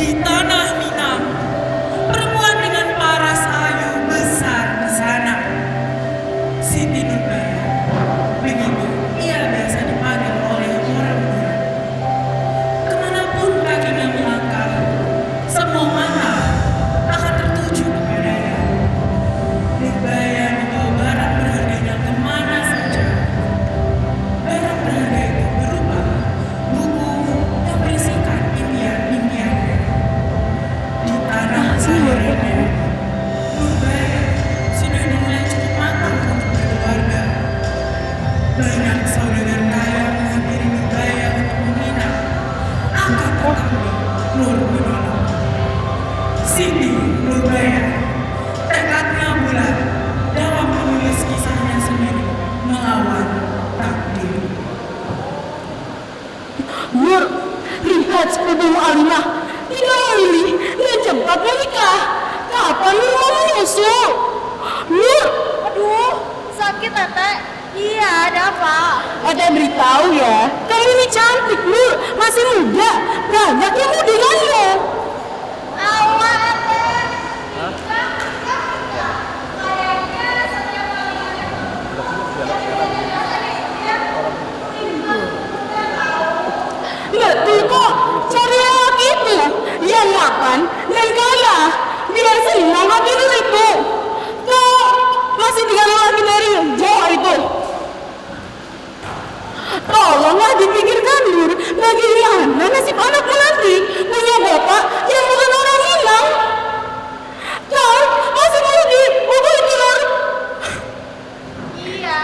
di tanah Minang. Perempuan dengan paras ayu besar di sana. Siti Nurbaya. Begitu ia biasa dipanggil oleh orang-orang. Kemanapun kakinya melangkah, semua mata akan tertuju kepadanya. Nurbaya membawa barang berharganya kemana saja. Barang berharga itu berupa buku yang berisikan impian-impiannya. Di tanah kelahirannya, Nurbaya sudah dimulai cukup matang untuk berkeluarga. Banyak saudagar kaya menghampiri Nurbaya untuk meminang. Akan tetapi Nur menolak. Siti Nurbaya tekadnya bulat dalam menulis kisahnya sendiri melawan takdir. Nur, lihat sepupumu Alimah. Tidak memilih dan cepat menikah. Kapan Nur mau menyusul? Nur, Aduh, sakit Tete. Iya, ada apa? ada beritahu ya. Kamu ini cantik, Nur. Masih muda. Banyak yang mau denganmu. Awal Tete. Kayaknya setiap kali Betul kok. Cari laki itu yang mapan dan kaya. Biar senang hati itu. Kau masih tinggal lagi dari Jawa itu. Tolonglah dipikirkan, Nur. Bagaimana nasib anakmu nanti punya bapak yang bukan orang Minang? Kau masih mau dipukul itu, Nur. Iya,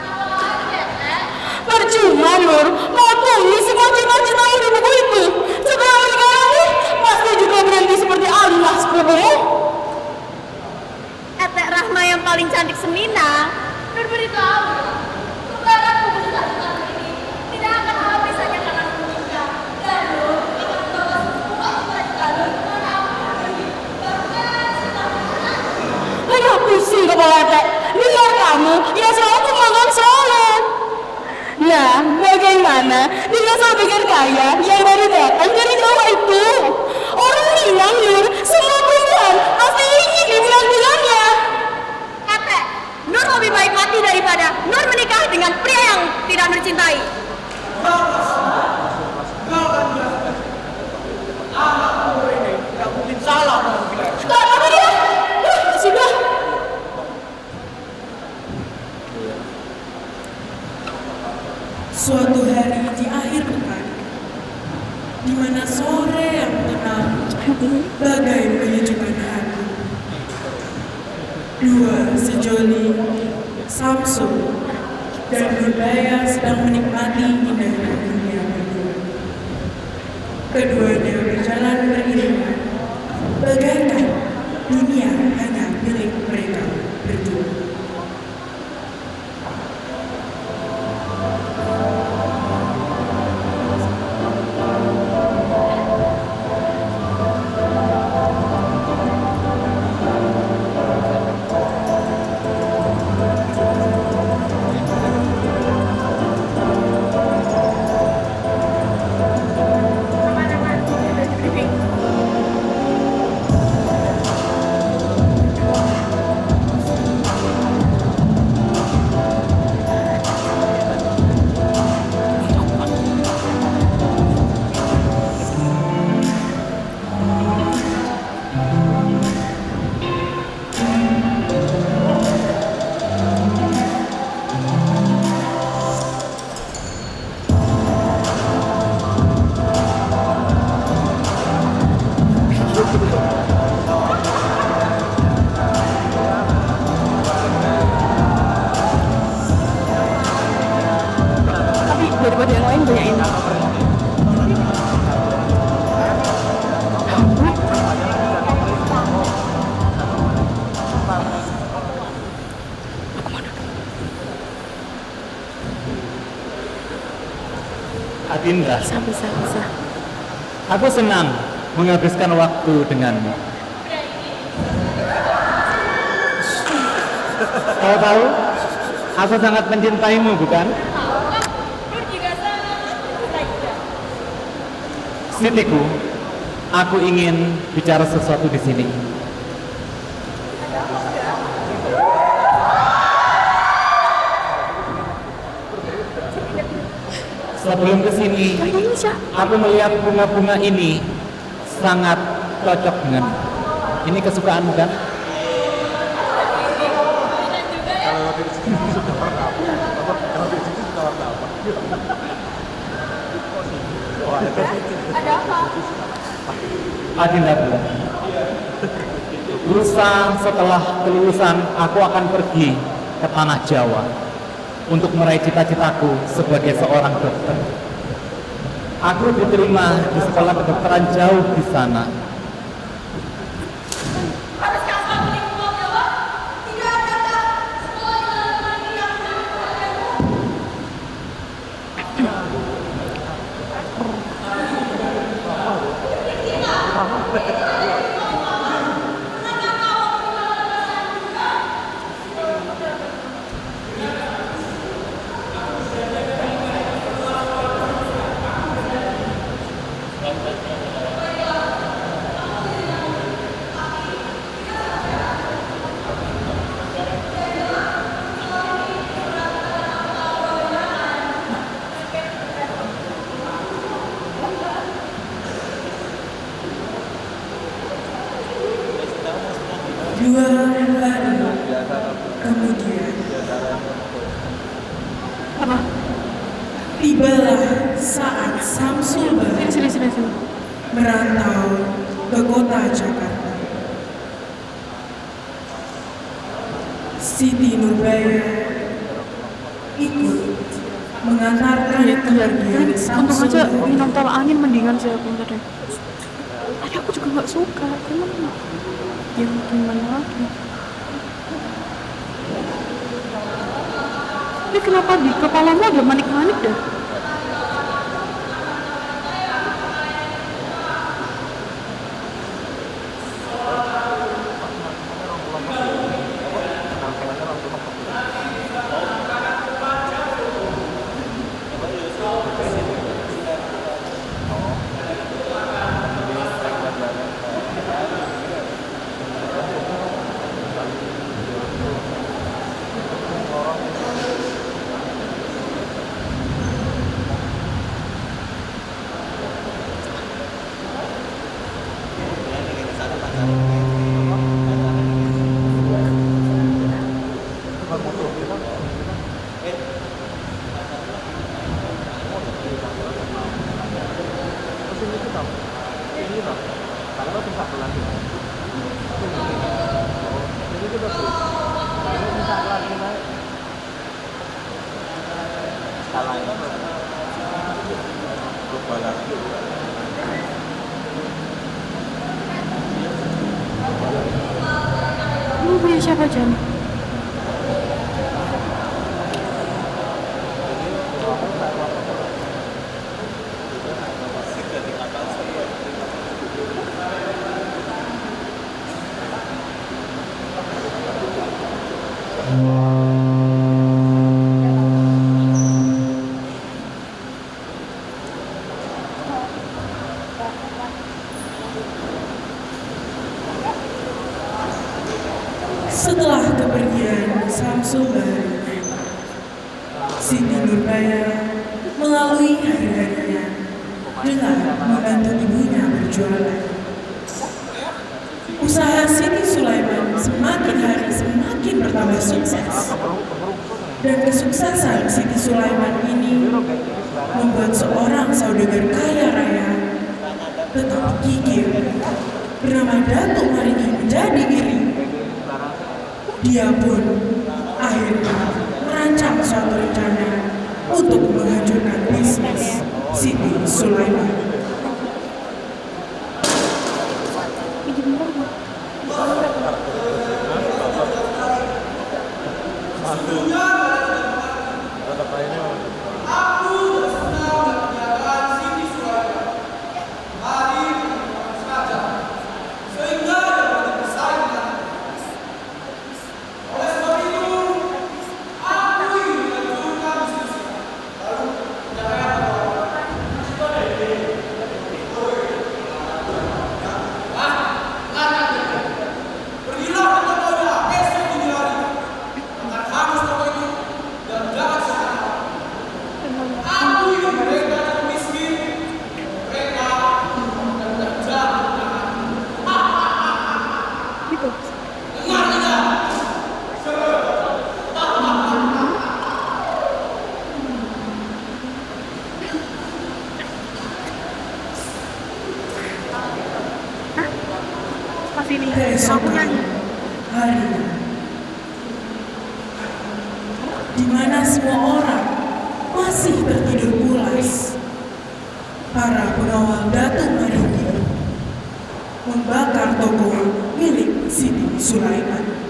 apa lagi ya, Tete? Percuma, Nur. Kau tulis semua cita-citamu di buku itu. Setelah menikah lagi, pasti juga berhenti seperti Alimah sepupumu. Etek Rahma yang paling cantik seminang. Nur beritahu, sekarang kubu satu ini tidak akan habis hanya karena aku menikah. Dan Nur akan membawa semua cita-cita Nur kemana aku pergi. Bahkan setelah Aduh, pusing kepala Teh. Dengar kamu yang selalu makan sholat. Nah, bagaimana dengan saudagar kaya yang baru datang dari Jawa itu? Orang Minang, Nur, semua perempuan pasti ingin dibilang-bilangnya. Etek, Nur lebih baik mati daripada Nur menikah dengan pria yang tidak Nur cintai. Tak apa dia? Sudah. Suatu hari di akhir pekan, di mana sore yang tenang bagai menyejukkan hati. Dua sejoli, Samsul dan Nurbaya sedang menikmati indahnya dunia berdua. Keduanya berjalan beriringan, bagaikan dunia hanya milik mereka berdua. Tapi daripada yang lain banyak ini. Adinda, Bisa. aku senang menghabiskan waktu denganmu. Kau tahu, aku sangat mencintaimu, bukan? Nur juga sangat mencintai dia. Sitiku, Aku ingin bicara sesuatu di sini. Sebelum kesini, aku melihat bunga-bunga ini sangat cocok dengan. Ini kesukaanmu kan? Ada apa? Adindaku, lusa setelah kelulusan aku akan pergi ke tanah Jawa untuk meraih cita-citaku sebagai seorang dokter. Aku diterima di sekolah kedokteran jauh di sana. Haruskah kamu di Pulau Jawa? Tidak adakah sekolah di dalam negeri yang menjadi Dua hari kemudian, Apa? tibalah saat Samsul Sini. merantau ke kota Jakarta. Siti Nurbaya ikut mengantarkan kepergian Untung Samsul. aja minum tolak angin mendingan sih aku tadi. Tapi aku juga nggak suka. Cuman ya gimana lagi? Ini kenapa di kepalamu ada manik-manik dah? Ini punya siapa Jan? Setelah kepergian Samsul, Siti Nurbaya melalui hari-harinya dengan membantu ibunya berjualan. Usaha Siti Sulaiman semakin hari semakin bertambah sukses. Dan kesuksesan Siti Sulaiman ini membuat seorang saudagar kaya raya tetapi gigih bernama Datuk Maringgi menjadi iri. Dia pun akhirnya merancang suatu rencana untuk menghancurkan bisnis Siti Sulaiman. keesokan harinya, di mana semua orang masih tertidur pulas, para pengawal Datuk Maringgi membakar toko milik Siti Sulaiman.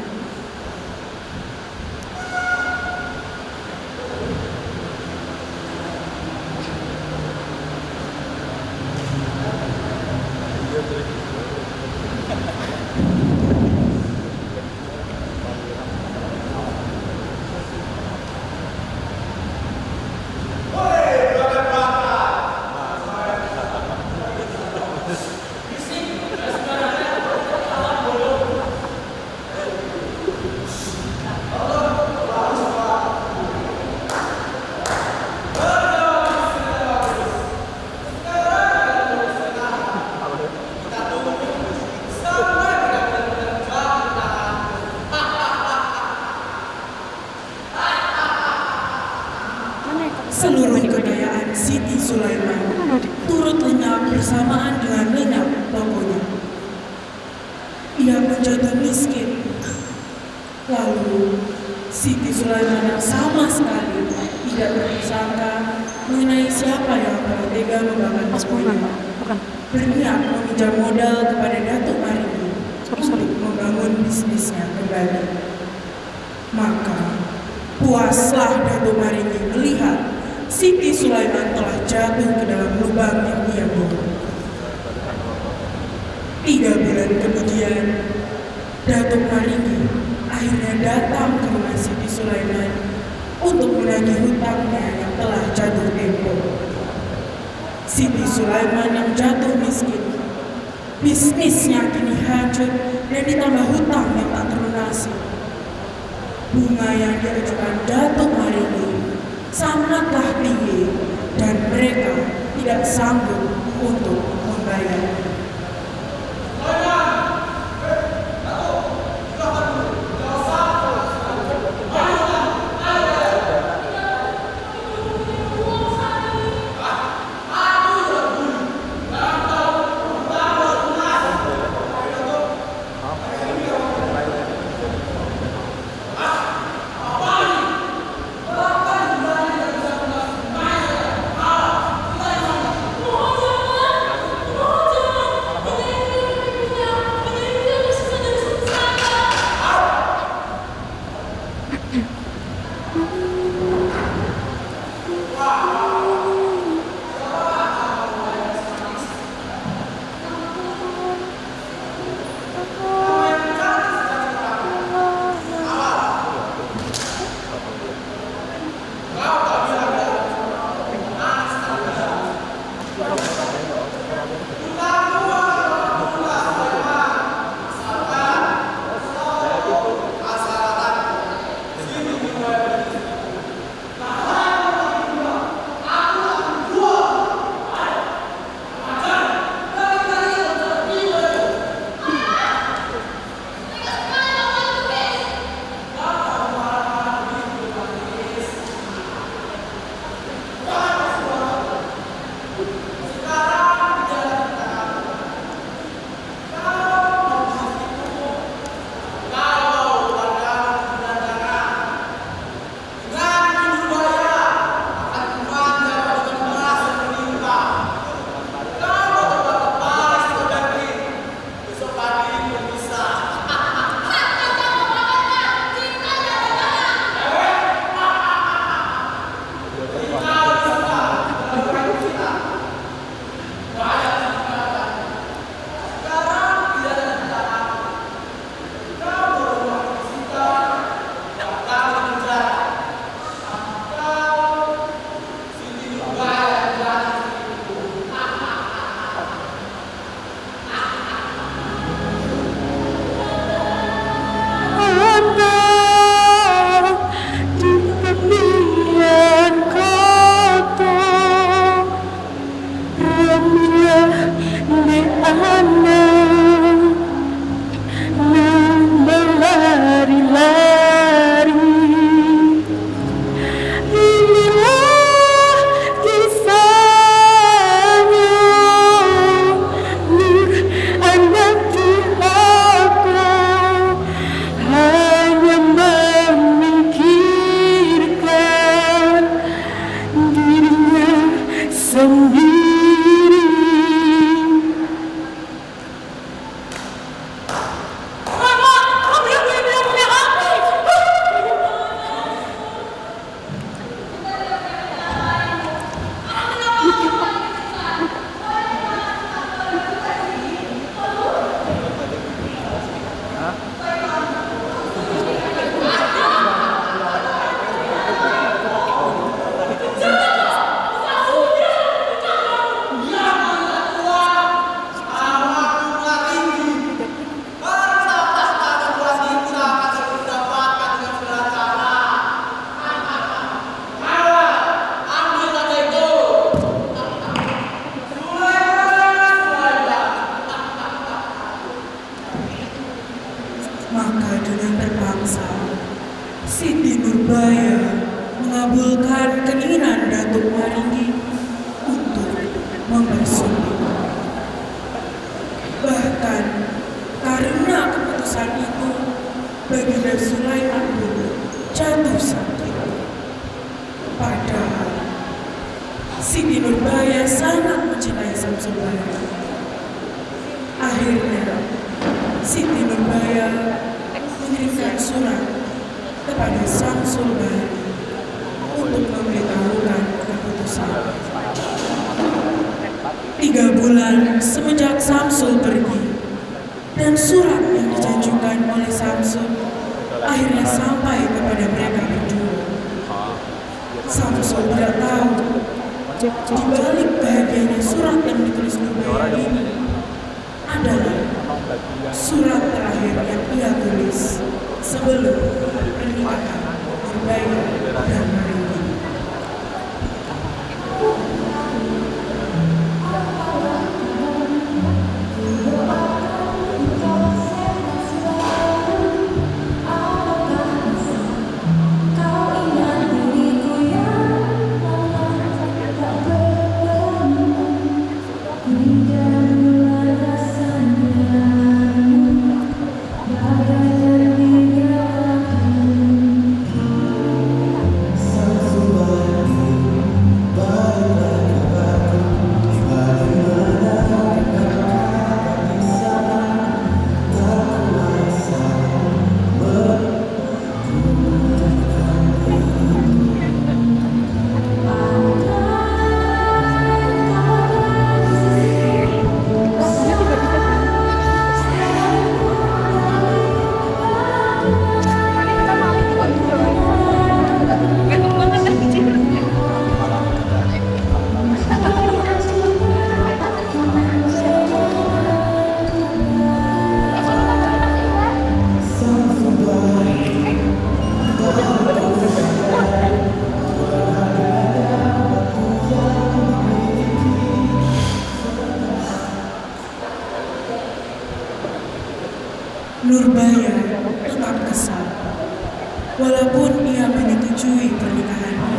Seluruh kekayaan Siti Sulaiman turut lenyap bersamaan dengan lenyap tokonya. Ia menjadi miskin. Lalu Siti Sulaiman yang sama sekali tidak bersangka mengenai siapa yang telah tega membakar tokonya, berniat meminjam modal kepada Datuk Maringgi untuk membangun bisnisnya kembali. Maka puaslah Datuk Maringgi melihat Siti Sulaiman telah jatuh ke dalam lubang yang ia bor. 3 bulan kemudian, Datuk Maringgi akhirnya datang ke rumah Siti Sulaiman untuk menagih hutangnya yang telah jatuh tempo. Siti Sulaiman yang jatuh miskin, bisnisnya kini hancur dan ditambah hutang yang tak terlunasi. Bunga yang diajukan Datuk Maringgi sangatlah tinggi dan mereka tidak sanggup untuk membayar. sendiri. Mama, kamu yang benar-benar punya hati. Maka dengan terpaksa, Siti Nurbaya mengabulkan keinginan Datuk Maringgi untuk mempersulit. Bahkan karena keputusan itu, Baginda Sulaiman pun jatuh sakit. Padahal Siti Nurbaya sangat mencintai Samsul Baya. Akhirnya Siti Nurbaya mengirimkan surat kepada Samsul Baya untuk memberitahukan keputusan. 3 bulan semenjak Samsul pergi dan surat yang dijanjikan oleh Samsul akhirnya sampai kepada mereka berdua. Samsul tidak tahu di balik bahagianya surat yang ditulis Nurbaya ini adalah surat terakhir yang ia tulis sebelum pernikahan Nurbaya dan Maringgi. Nurbaya tetap kesal, walaupun ia menyetujui pernikahan ini.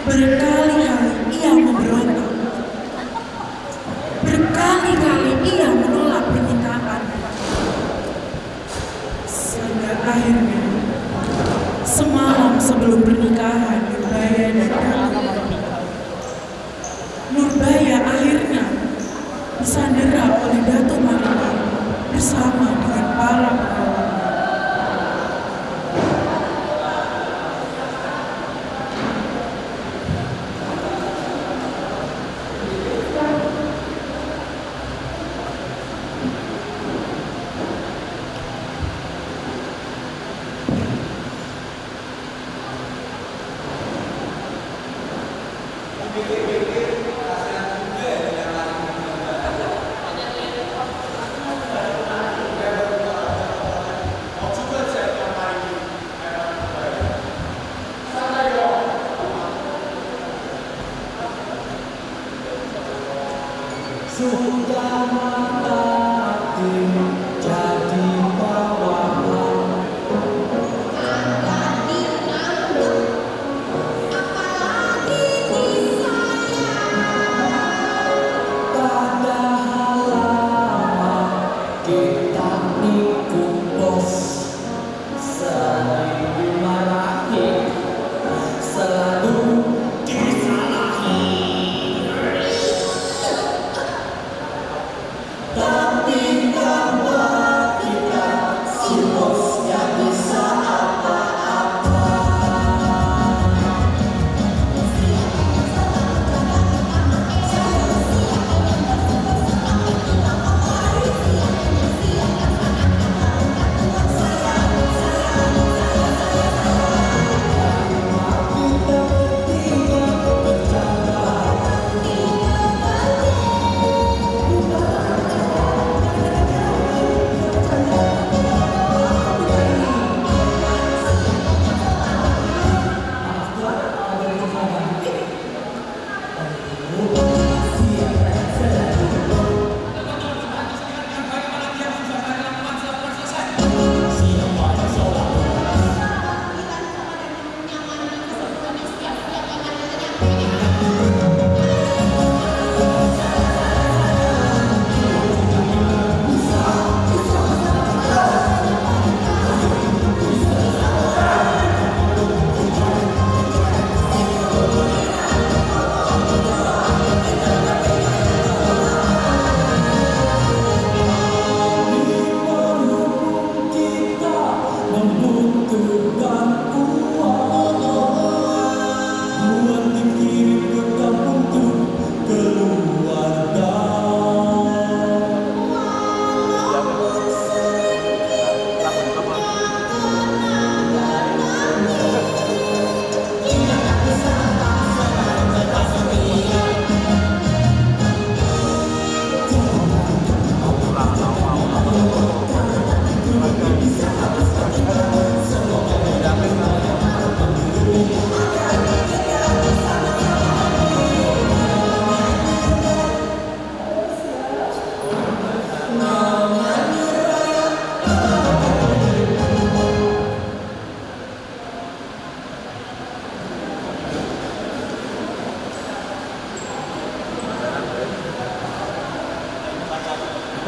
Berkali-kali ia memberontak, berkali-kali ia menolak pernikahan, sehingga akhirnya semalam sebelum pernikahan Nurbaya dan Datuk, Nurbaya akhirnya disandera oleh Datuk Maringgi bersama dengan para pengawal. Sudah mati jadi bawahan. Padahal lama kita nikung bos, sering dimarahi, selalu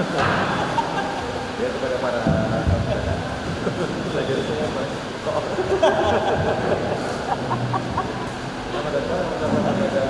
Ya kepada para belajar semua Mas. Selamat datang kepada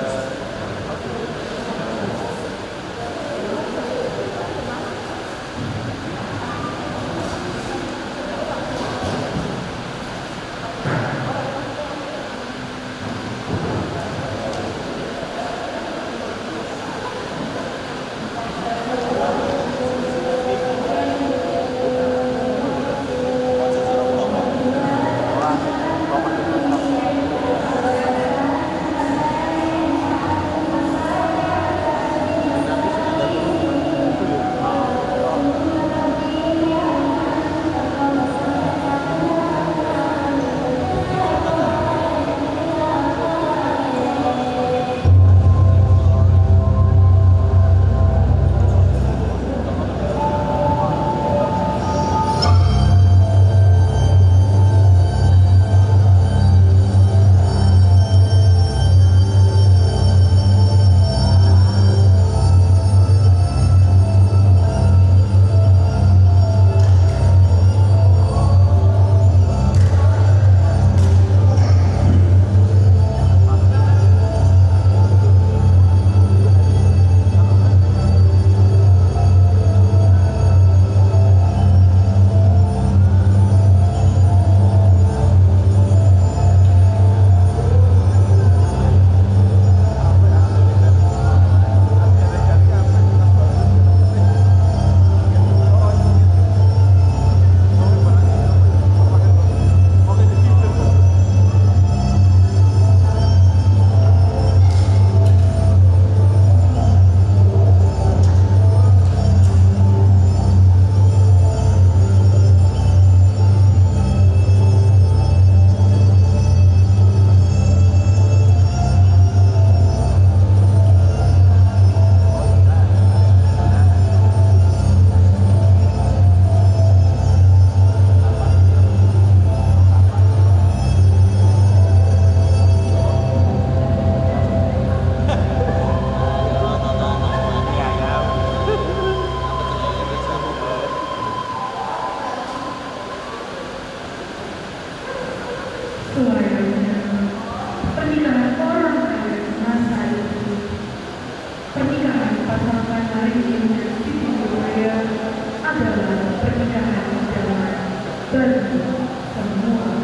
Selayaknya pernikahan orang kaya di masa itu, pernikahan pasangan Marilyn dan Siti Nurbaya adalah pernikahan idaman bagi semua orang.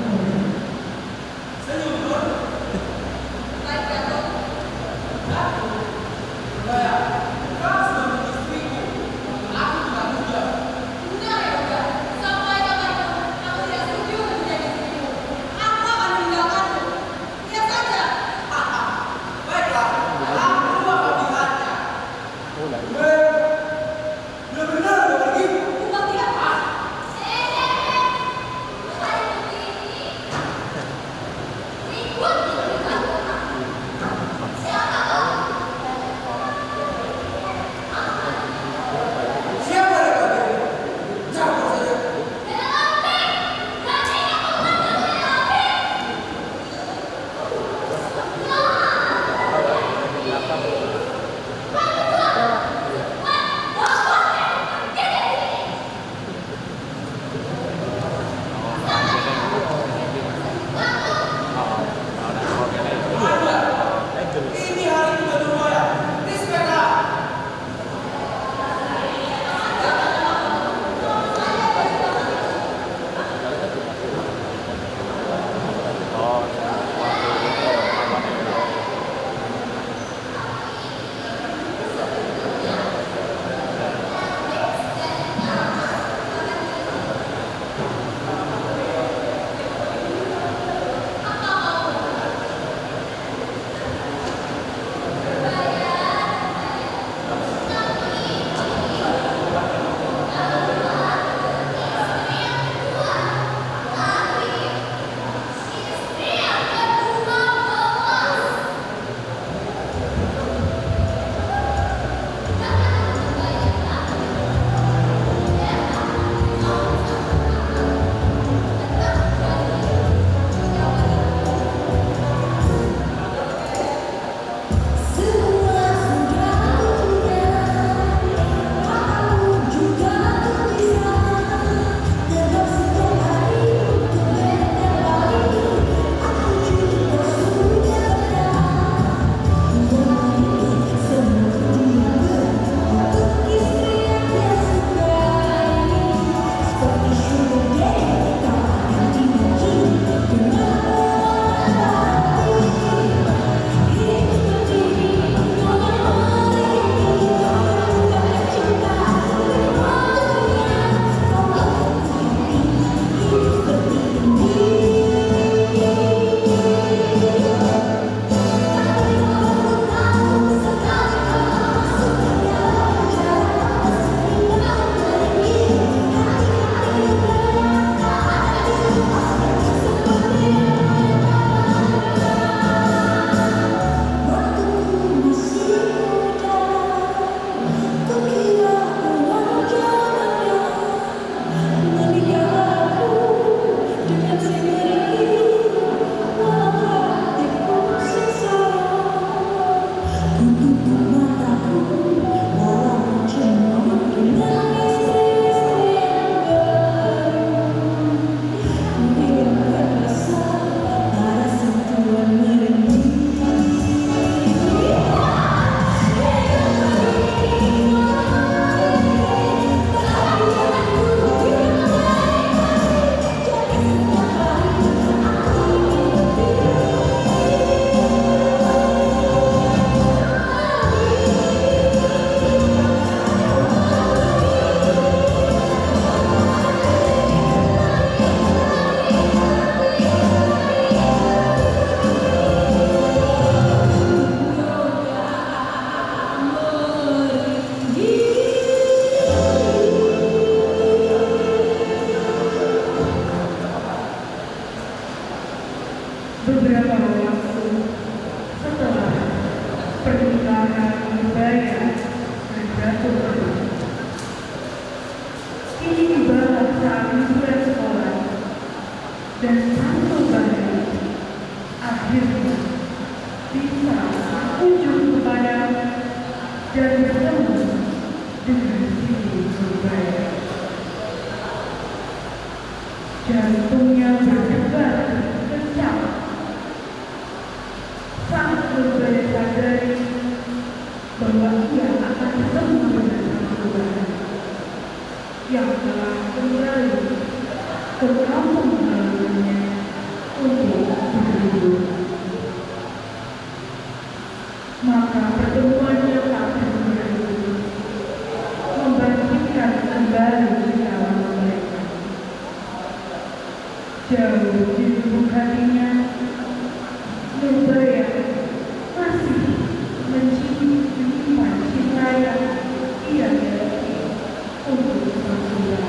pernikahan Nurbaya dan Ratu Permai. Kini tibalah saat liburan sekolah dan satu bayi akhirnya bisa kunjung kepada dan bertemu dengan Siti Nurbaya. Jantungnya berdebar kencang saat Nurbaya sadari bahwa ia akan bertemu dengan Ratu Permai yang telah kembali ke kampung halamannya untuk berlibur. Maka pertemuannya tak berhenti membangkitkan kembali kawan mereka. Jauh di lubuk hatinya, Nurbaya masih menyimpan cinta yang ia miliki untuk Rasulullah.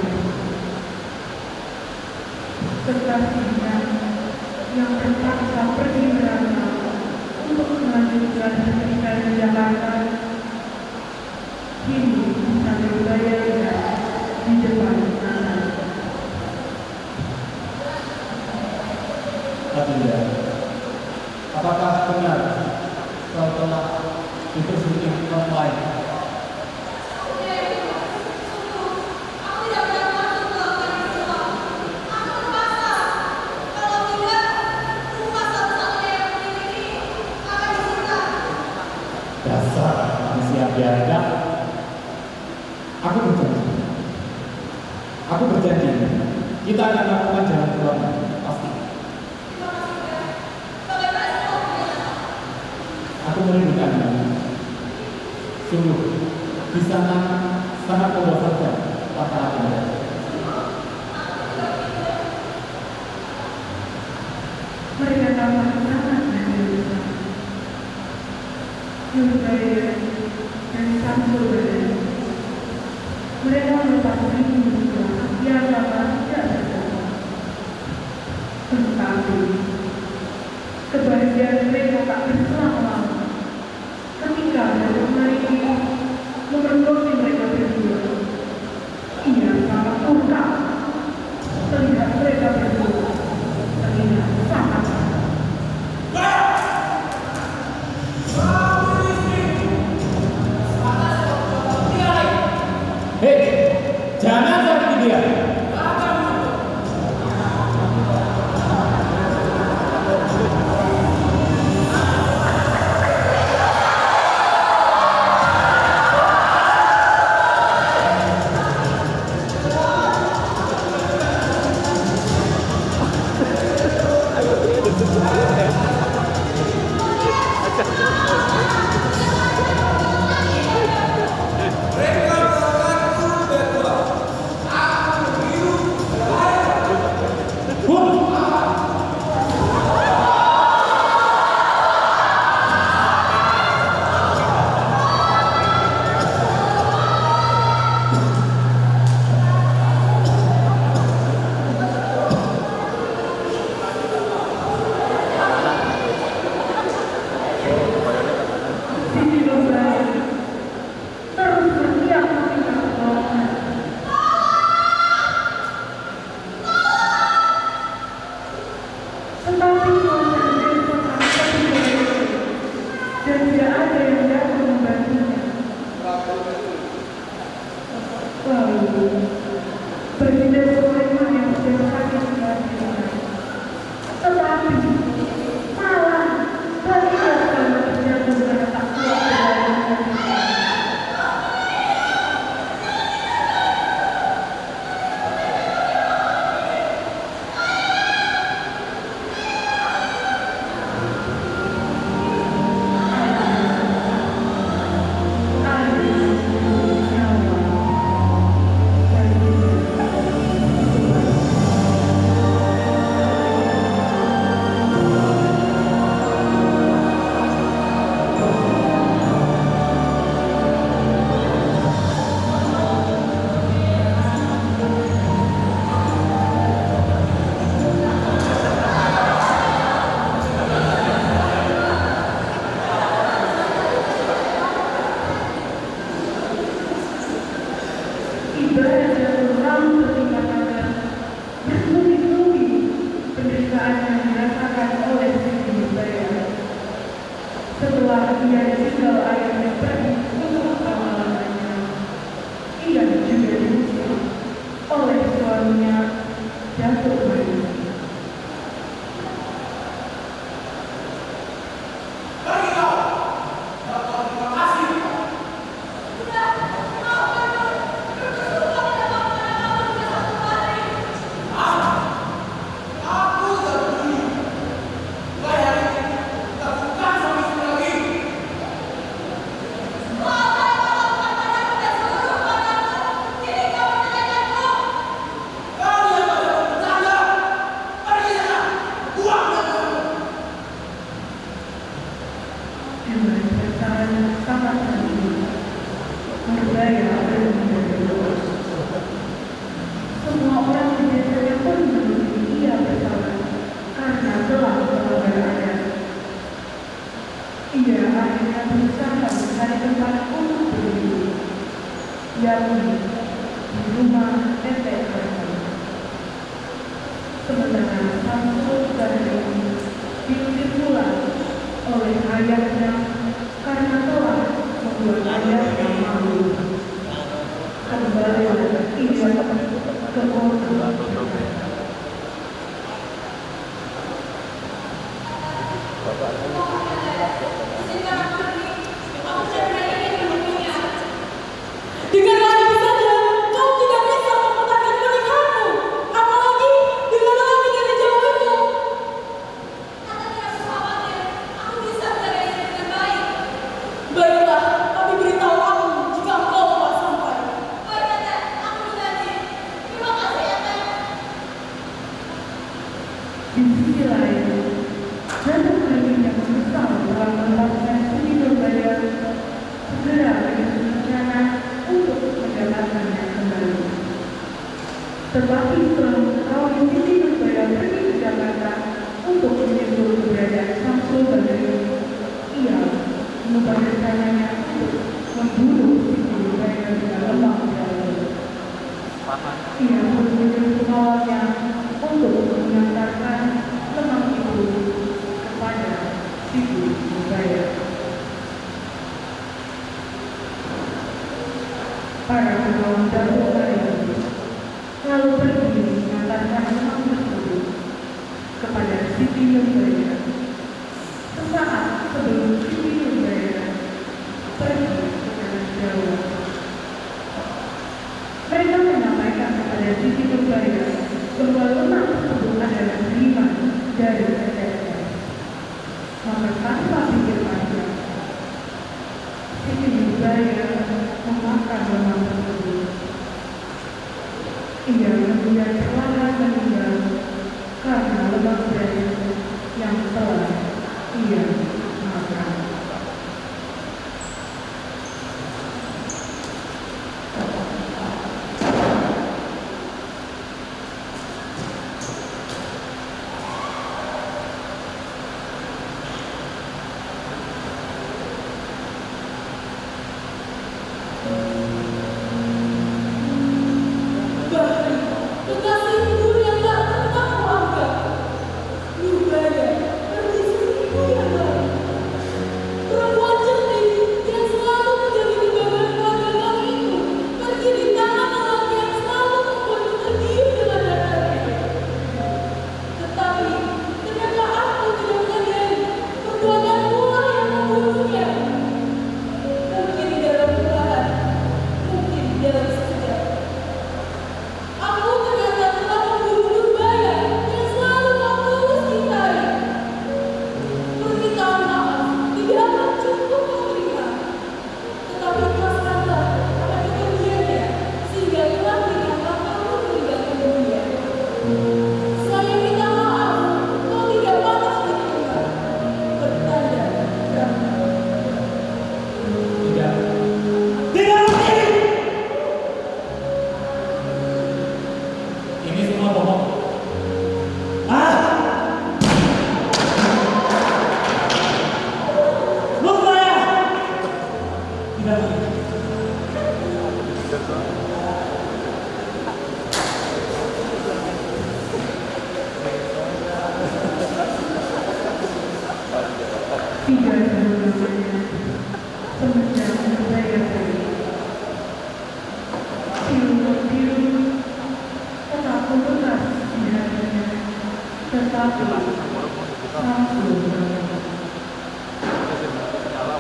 Kekasihnya yang terpaksa pergi merantau untuk melanjutkan pendidikan di Jakarta, kini bisa Nurbaya lihat di depan sana. Adinda, apakah benar kau telah dipersunting online? Dasar manusia biadab. Aku berjanji kita akan lakukan jalan keluar pasti. Aku merindukanmu. Sungguh di sana sangat membosankan kata Adinda. Mereka tampak sangat berdosa. Nurbaya dan Samsulaya. Mereka merupakan rindu yang lama tidak bertemu. Tetapi kebahagiaan mereka tak berselang lama ketika Ratu Permai memergoki mereka berdua. Ia sangat murka melihat mereka berdua terlihat sangat Hei, jangan sakiti dia. Siti Nurbaya terus berteriak meminta pertolongan. Tetapi suasana desa sangat sepi dan tidak ada yang dapat membantunya. Lalu Baginda Sulaiman yang sedang sakit melahirkan. Tetapi malah Baginda Sulaiman terjatuh karena tak kuat berjalan. Air nyawa ia tinggal ayahnya pergi untuk amalannya. Ia juga diusir oleh suaminya Datuk Maju. Dengan perasaan sangat sedih, Nurbaya belum berdoa. Semua orang di desanya pun menuduh ia bersalah karena telah melanggar adat. Ia akhirnya berusaha mencari tempat untuk berdiri, yakni di rumah Tetek Karta. Sementara Samsul Gandhi diusir pula oleh ayahnya karena telah membuat ayahnya malu. Kembali ia ke kota. Dengan lagi saja, kau tidak bisa memutarkan pernikahanmu, apalagi dengan orang yang dijauhimu. Tante tidak usah khawatir, aku bisa menjaganya dengan baik. Baiklah, tapi beritahu aku jika engkau telah sampai. Baik Tante, aku berjanji. Terima kasih ya Tante. Di sisi lain, Datuk Maju yang menyesal telah melepaskan Siti Nurbaya segera menyusun rencana untuk mendapatkannya kembali. Tetapi setelah mengetahui Siti Nurbaya pergi ke Jakarta untuk menyebut keberadaan Samsul Gandhi, ia mengubah rencananya untuk membunuh Siti Nurbaya di Lembang Jaya. Ia menyuruh pengawalnya untuk mengantarkan lemang itu kepada Siti Nurbaya. Para pengawal Datuk Maju lalu pergi mengantarkan lemang tersebut kepada Siti Nurbaya. Sesaat sebelum Siti Nurbaya pergi ke tanah Jawa, mereka menyampaikan kepada Siti Nurbaya bahwa lemang tersebut adalah kiriman dari tetehnya. Maka tanpa pikir panjang, Siti Nurbaya memakan lemang tersebut. Ia kemudian perlahan meninggal karena lemang beracun yang telah ia makan. Bahri, kekasihku yang tak pernah kuanggap. Nurbaya,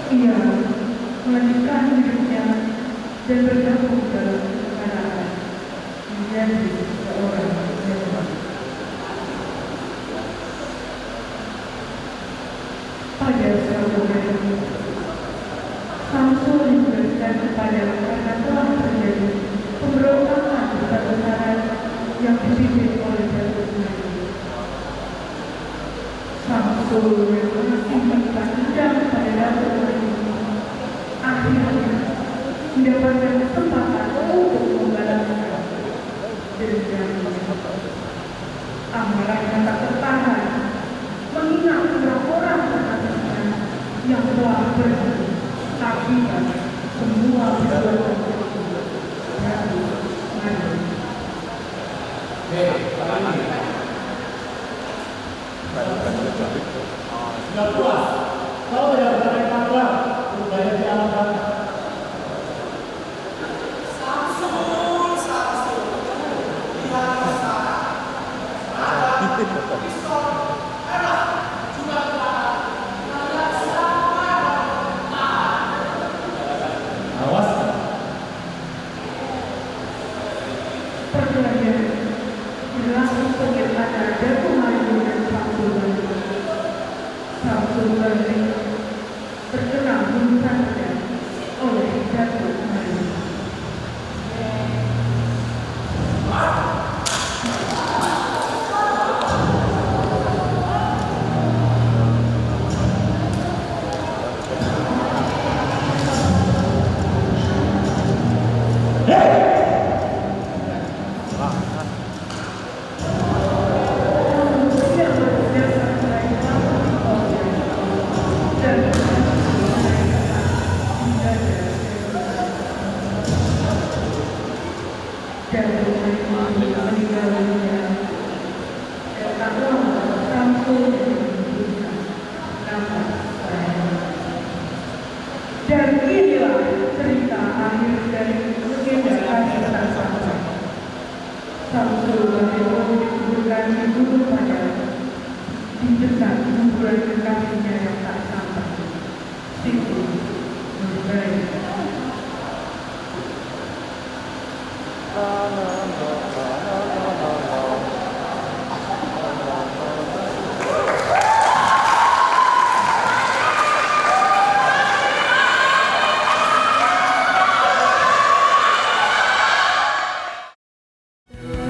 Ia melanjutkan hidupnya dan bergabung dalam kebenaran menjadi seorang yang baik. Pada suatu hari, Samsul dijelaskan kepada karena telah terjadi pemberontakan besar-besaran yang dipimpin oleh Datuk Melayu. Samsul yang mengakibatkan dendam pada Datuk Melayu akhirnya mendapatkan kesempatan untuk membalaskan dendamnya. Amarahnya tak tertahan mengingat orang-orang terhadapnya yang telah pergi akibat semua perbuatan Datuk Melayu. Sudah puas, kau tidak berani kabar budaya di alam baka. Awas. Perkelahian berlangsung sekitar ada Datuk Melayu dan Samsul Melayu. Samsul Melayu terkena bunuh saja oleh Datuk Melayu. Dan inilah cerita akhir dari legenda kasih tak sampai. Samsul Melayu disebutkan dibunuh pada di dekat kuburan kekasihnya yang tak sampai. Situ Nurbaiti.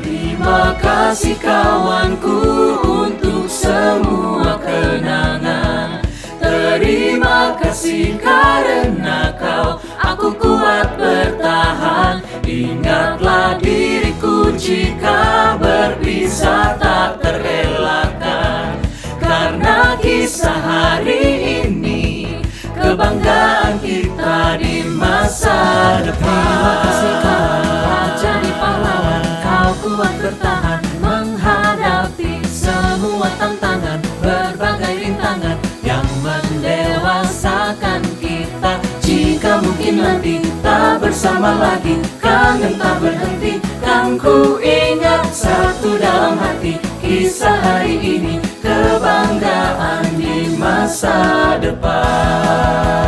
Terima kasih kawanku untuk semua kenangan. Terima kasih karena kau aku kuat bertahan. Ingatlah diriku jika berpisah tak terelakkan. Karena kisah hari ini kebanggaan kita di masa depan. Terima kasih kau telah jadi pahlawan. Kau kuat bertahan menghadapi semua tantangan, berbagai rintangan yang mendewasakan kita. Jika mungkin nanti tak bersama lagi, kangen tak berhenti, kan ku ingat satu dalam hati. Kisah hari ini kebanggaan di masa depan.